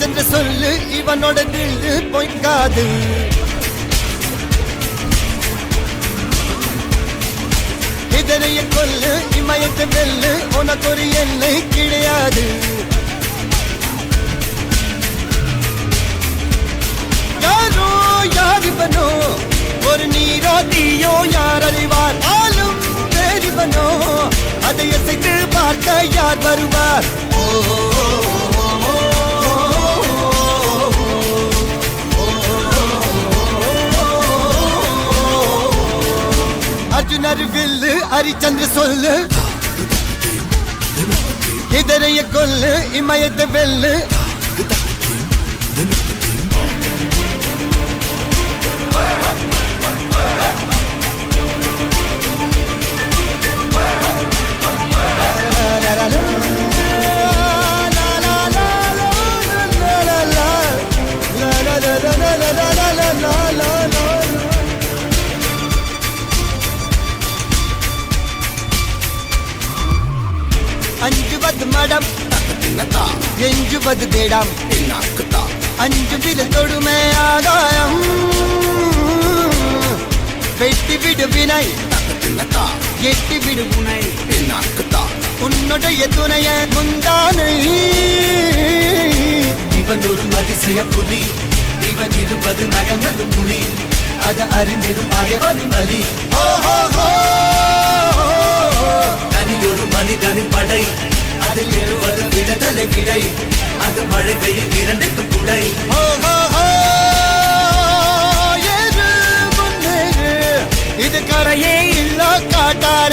ஹரிச்சந்திர சொல்லு இவனோட தில்லு பொய்க்காது. இதனைய கொல்லு இமயத்தை வெல்லு உனக்கு ஒரு எல்லை கிடையாது. யாரோ யாரிவனோ ஒரு நீரோ தீயோ யார் அறிவார். ஆளும் வேறிவனோ அதை இசைத்து பார்க்க யார் வருவார். அர்ஜுனர் வில்லு ஹரிச்சந்திர சொல்லு இதரைய கொல்லு இமயத்தை வெல்லு. அஞ்சுவது மடம் எஞ்சுவது தேடம். அஞ்சு வித தொடுமை ஆதாயம் வெட்டி விடு வினை எட்டி விடு புனை. உன்னுடைய துணைய முந்தானை இவன் ஒரு அதிசய புலி. இவன் இருப்பது நகர்ந்தது புலி. அது அறிந்திடும் அயவனின் வலி. தனியொரு மனிதனின் படை. அதில் எழுவது விடுதலை விடை. அது மழை பெய்யும் இரண்டுக்கு குடை. இது கரையே இல்ல காட்டார்.